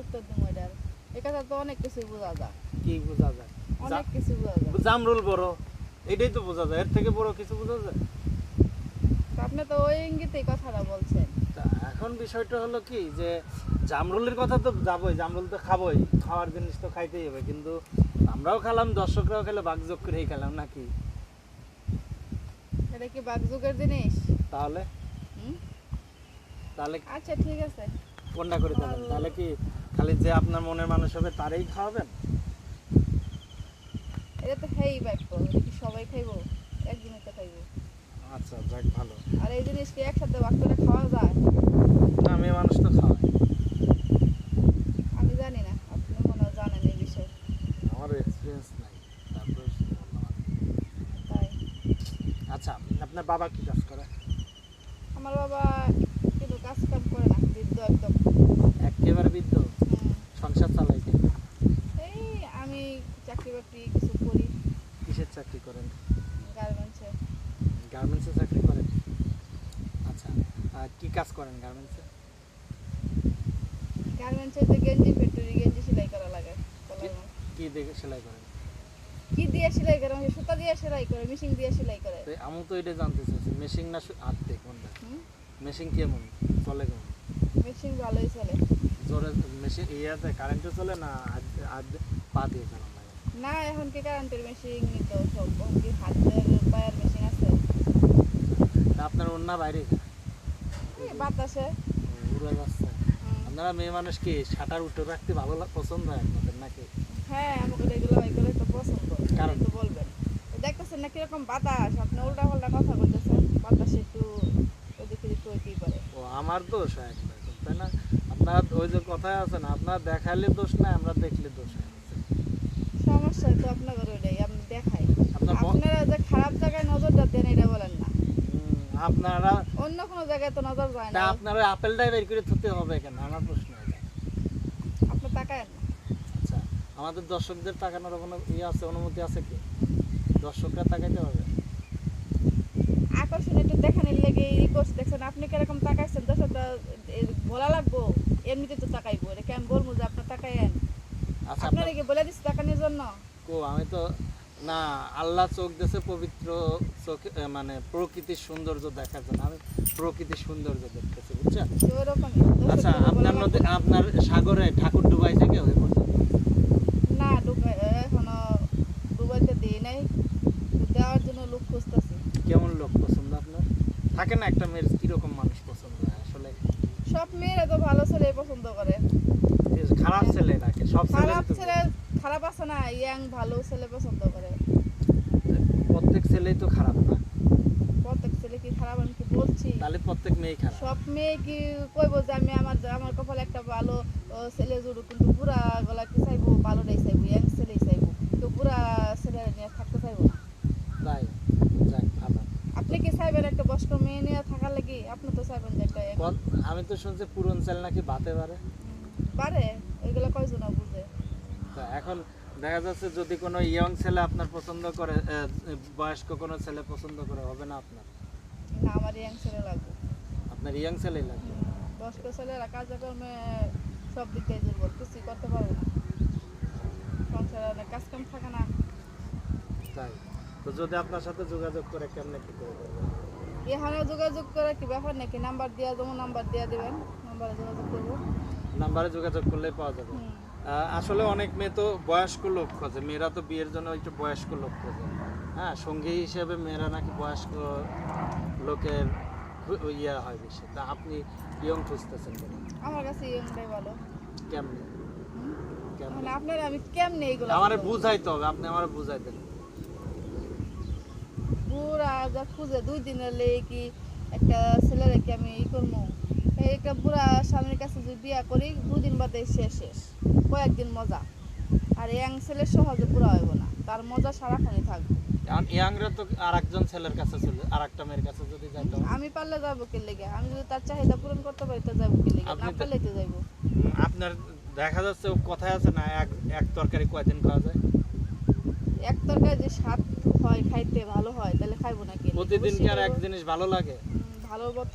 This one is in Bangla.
উত্তর দিমু এটার? এই কথা তো অনেক কিছু বোঝা যায়। কি বোঝা যায়? অনেক কিছু বোঝা যায়। জামরুল বড়, এটাই তো বোঝা যায়। এর থেকে বড় কিছু বোঝা যায়? তো আপনি তো ওই ইঙ্গিতেই কথাটা বলছেন। তা এখন বিষয়টা হলো কি যে জামরুলের কথা তো যাবোই, জামরুল তো খাবোই, খাওয়ার জিনিস তো খাইতেই হবে, কিন্তু আমরাও খেলাম, দর্শকরাও খেলে, বাগযোগ করেই খেলাম নাকি? এটা কি বাগযুগের জিনিস? তাহলে হুম? তাহলে আচ্ছা ঠিক আছে। কোনটা করে দেবেন? তাহলে কি খালি যে আপনার মনের মানুষ হবে তারই খাওয়াবেন? এটা তো হেই বাইকো, এটা কি সবাই খাইবো? একদিনে তো খাইবো। আচ্ছা, যাক ভালো। আর এই জিনিস কি একসাথে ভাগ করে খাওয়া যায়? না, মেয়ে মানুষ তো খাওয়ায়। আমি জানি না, আপনি মনে হয় জানেন এই বিষয়ে। আমার এক্সপিরিয়েন্স নাই, তারপরে বললাম আর কি। তাই আচ্ছা, আপনার বাবা কি কাজ করে? আমার বাবা কিন্তু কাজ কাম করে না, বৃদ্ধ একদম। একেবারে বৃদ্ধ? হুম। সংসার চালাই কি? এই আমি চাকরি বাকরি কিছু করি কিসের চাকরি করেন? গার্মেন্টসে। গার্মেন্টসে চাকরি করেন? আচ্ছা, কি কাজ করেন গার্মেন্টসে? গার্মেন্টসে যে গেঞ্জি ফ্যাক্টরি, গেঞ্জি সেলাই করা লাগে কলার মাল। কি দেখে সেলাই করেন? কি দিয়ে সেলাই করে? আমি সুতা দিয়ে সেলাই করে, মেশিন দিয়ে সেলাই করে। তো আমি তো এটা জানতে চাইছি, মেশিন না হাত দিয়ে কোনটা? হুম, মেশিন কেমন চলে, কেমন মেশিন ভালোই চলে। জোরে? মেশিন ইয়াতে কারেন্টে চলে না হাত পা দিয়ে চালানো লাগে? না এখন কি কারেন্টের মেশিন নিত সব, এখন কি হাতের পায়ের মেশিন আছে। তা আপনার অন্য বাইরে এই বাতাসে। উড়ে যাচ্ছে। হুম। আপনারা মেয়ে মানুষ কি শাটার উঠে রাখতে ভালো পছন্দ হয় আপনাদের নাকি? হ্যাঁ আমাকে এগুলো বাইক তো পছন্দ। কারণ? তো বলবেন, দেখতেছেন না কিরকম বাতাস, আপনি উল্টা পাল্টা কথা বলতেছেন, বাতাসে একটু ওদিকে একটু ওইটাই করে। ও আমার দোষ হয় একদম, তাই না? আপনার ওই যে কথায় আছে না, আপনার দেখাইলে দোষ না, আমরা দেখলে দোষ হয়ে গেছে। সমস্যা তো আপনাদের ওইটাই, আমি দেখাই। আপনার আপনারা যে খারাপ জায়গায় নজরটা দেন এটা বলেন না। আপনারা অন্য কোনো জায়গায় তো নজর যায় তা না। আপনারা আপেলটাই বের করে থুতে হবে কেন? আমার প্রশ্ন এটা। আপনি তাকায়েন না। আচ্ছা, আমাদের দর্শকদের তাকানোর কোনো ইয়ে আছে, অনুমতি আছে কি? দর্শকরা তাকাইতে হবে। আকর্ষণ একটু দেখানোর লেগে ই করছে, দেখছেন আপনি কিরকম তাকাইছেন, দর্শকটা বলা লাগবো, এমনিতে তো তাকাইবো, এটা কেমন বলবো যে আপনি তাকায়েন? আচ্ছা, আপনারা কি বলে দিচ্ছি তাকানোর জন্য? আমি তো না, আল্লাহ চোখ দিয়েছে পবিত্র চোখ, মানে প্রকৃতির সৌন্দর্য দেখার জন্য। আমি প্রকৃতির সৌন্দর্য দেখতেছি, বুঝছেন? তো ওরকমই আচ্ছা, আপনার নদী, আপনার সাগরে ঠাকুর ডুবাইছে কেউ এ পর্যন্ত? না ডুবাই এখনো ডুবাইতে দিই নাই, তো দেওয়ার জন্য লোক খুঁজতেছি। কেমন লোক পছন্দ আপনার? থাকে না একটা মেয়ের কিরকম মানুষ পছন্দ হয় আসলে? সব মেয়েরা তো ভালো ছেলে পছন্দ করে। খারাপ ছেলে নাকি? সব খারাপ ছেলে ছেলে খারাপ আছে না, ইয়াং ভালো ছেলে পছন্দ করে। প্রত্যেক ছেলেই তো খারাপ না? প্রত্যেক ছেলে কি খারাপ আমি কি বলছি? তাহলে প্রত্যেক মেয়েই খারাপ? সব মেয়ে কি কইবো যে আমি আমার কপালে একটা ভালো ছেলে জুড়ুক, কিন্তু বুড়া গলা কি চাইবো, ভালোটাই চাইবো, ইয়াং ছেলেই চাইবো, তো বুড়া ছেলে নিয়ে থাকতে চাইবো না। তাই? যাক ভালো। আপনি কি চাইবেন একটা বয়স্ক মেয়ে নিয়ে থাকার লাগি? আপনি তো চাইবেন যে একটা আমি তো শুনছি পুরন ছেল নাকি বাতে পারে। পারে, ওইগুলো কয়জন বুঝে। তা এখন দেখা যাচ্ছে যদি কোনো ইয়ং ছেলে আপনার পছন্দ করে, বয়স্ক কোনো ছেলে পছন্দ করে, হবে না আপনার? না আমার ইয়াং ছেলে লাগবে। আপনার ইয়ং ছেলেই লাগবে? বয়স্ক ছেলেরা কাজকর্মে সব দিক দিয়ে দুর্বল, কিছুই করতে পারবে না, সংসারে অনেক কাজ কাম থাকে না। তাই? তো যদি আপনার সাথে যোগাযোগ করে কেমনে কি করে করবেন? এখানে যোগাযোগ করে কি ব্যাপার নাকি? নাম্বার দিয়া যেমন নাম্বার দিয়া দেবেন, নাম্বারে যোগাযোগ করবো। নাম্বারে যোগাযোগ করলেই পাওয়া যাবে? হুম। আসলে অনেক মেয়ে তো বয়স্ক লোক খোঁজে, মেয়েরা তো বিয়ের জন্য একটু বয়স্ক লোক খোঁজে। হ্যাঁ, সঙ্গী হিসেবে মেয়েরা নাকি বয়স্ক লোকের ইয়ে হয় বেশি। তা আপনি ইয়ং খুঁজতেছেন কেন? আমার কাছে ইয়ংটাই ভালো। কেমনে? হুম? কেমনে? মানে আপনারা আমি কেমনে এইগুলো আমারে বলবো? বুঝাইতে হবে, আপনি আমারে বুঝাই দেন। বুড়া যা খুঁজে 2 দিনের লেগে কি একটা ছেলের কি আমি ই করবো? এই একটা বুড়া স্বামীর কাছে যদি বিয়া করি 2 দিন বাদে শেষ শেষ, কয়েকদিন মজা। আর ইয়াং ছেলে সহজে বুড়া হইব না, তার মজা সারাক্ষণই থাকবে। কারণ ইয়াংরা তো আরেকজন ছেলের কাছে চলে, আরেকটা মেয়ের কাছে যদি যাইতো। আমি পারলে যাবো কে লেগে? আমি যদি তার চাহিদা পূরণ করতে পারি তো যাবো কে লেগে? আপনি না তো- পারলে তো যাইবো। আপনার দেখা যাচ্ছে কথায় আছে না, এক এক তরকারি কয়দিন খাওয়া যায়? এক তরকারি যে স্বাদ হয় খাইতে ভালো হয়, তাহলে খাইবো না কে লেগে? প্রতিদিন কি আর অবশ্যই এক খাইবো। জিনিস ভালো লাগে? ভালো মতো